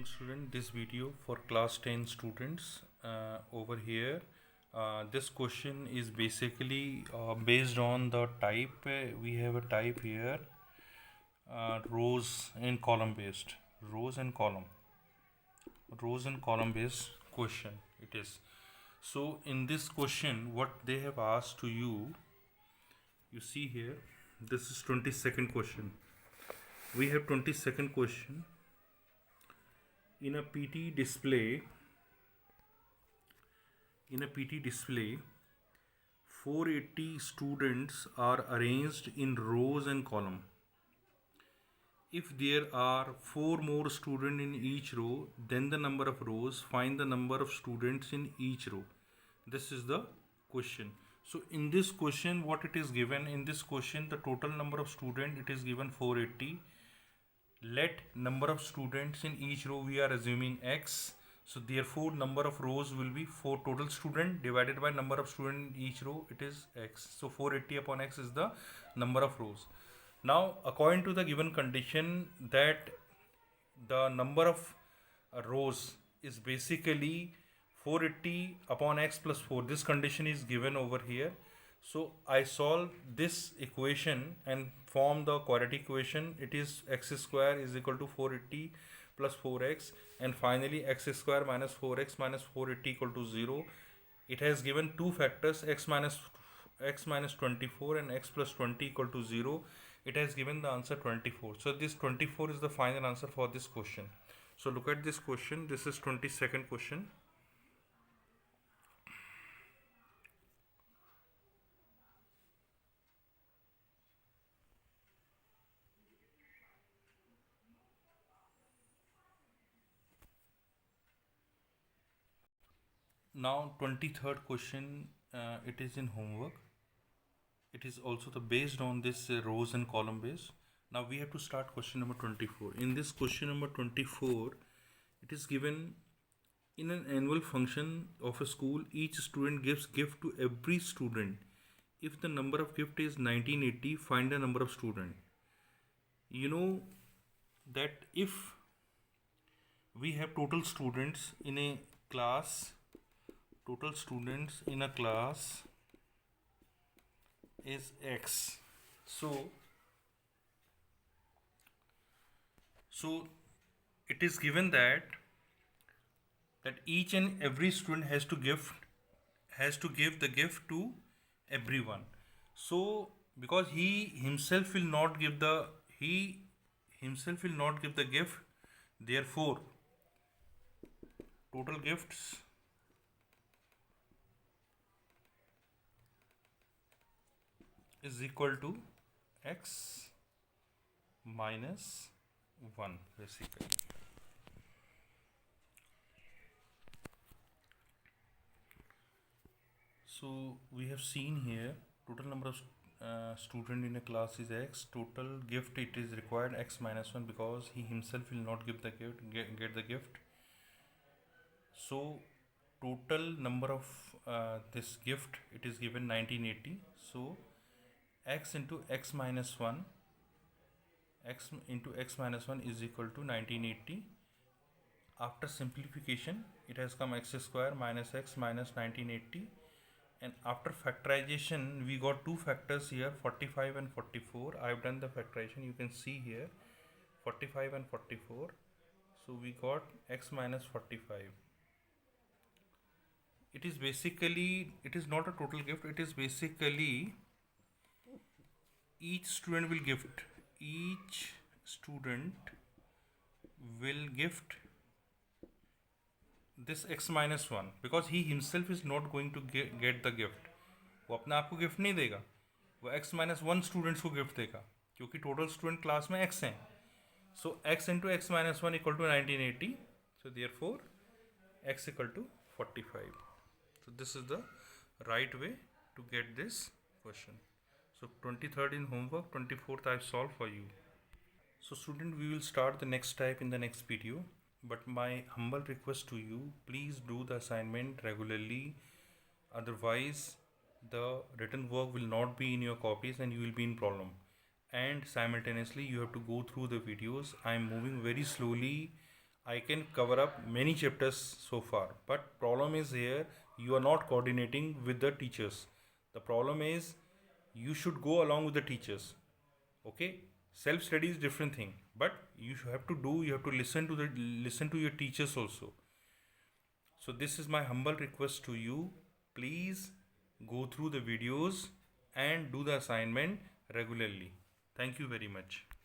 Student, this video for class 10 students over here. This question is basically based on the type. We have a type here, rows and column based. Rows and column based question it is. So in this question, what they have asked to you, you see here, this is 22nd question. We have 22nd question. In a PT display, 480 students are arranged in rows and column. If there are 4 more students in each row than the number of rows, find the number of students in each row. This is the question. So in this question, what it is given, in this question, the total number of students, it is given 480. Let number of students in each row, we are assuming x. So therefore number of rows will be 4 total student divided by number of student in each row, it is x. So 480 upon x is the number of rows. Now according to the given condition that the number of rows is basically 480 upon x plus 4. This condition is given over here. So I solve this equation and form the quadratic equation. It is x square is equal to 480 plus 4x, and finally x square minus 4x minus 480 equal to 0. It has given two factors, x minus 24 and x plus 20 equal to 0. It has given the answer 24. So this 24 is the final answer for this question. So look at this question. This is 22nd question. Now 23rd question, it is in homework. It is also the based on this rows and column base. Now we have to start question number 24. In this question number 24, it is given in an annual function of a school, each student gives gift to every student. If the number of gift is 1980, find the number of student. You know that if we have total students in a class, is x. So it is given that each and every student has to give the gift to everyone. So because he himself will not give the gift, therefore total gifts is equal to x minus 1 basically. So we have seen here total number of student in a class is x. Total gift it is required x minus 1 because he himself will not give the gift, get the gift. So total number of this gift it is given 1980. So x into x minus 1 is equal to 1980. After simplification it has come x square minus x minus 1980, and after factorization we got two factors here, 45 and 44. I have done the factorization, you can see here 45 and 44. So we got x minus 45. It is basically, it is not a total gift, it is basically each student will gift this x minus 1 because he himself is not going to get the gift. वो अपने आप को gift नहीं देगा, वो x minus 1 students को gift देगा क्योंकि टोटल स्टूडेंट क्लास में x हैं. So x into x minus 1 equal to 1980. So therefore x equal to 45. So this is the right way to get this question. So 23rd in homework, 24th I have solved for you. So student, we will start the next type in the next video. But my humble request to you, please do the assignment regularly. Otherwise, the written work will not be in your copies and you will be in problem. And simultaneously, you have to go through the videos. I am moving very slowly. I can cover up many chapters so far, but problem is here you are not coordinating with the teachers. The problem is you should go along with the teachers. Okay, self study is different thing, but you have to listen to your teachers also. So this is my humble request to you. Please go through the videos and do the assignment regularly. Thank you very much.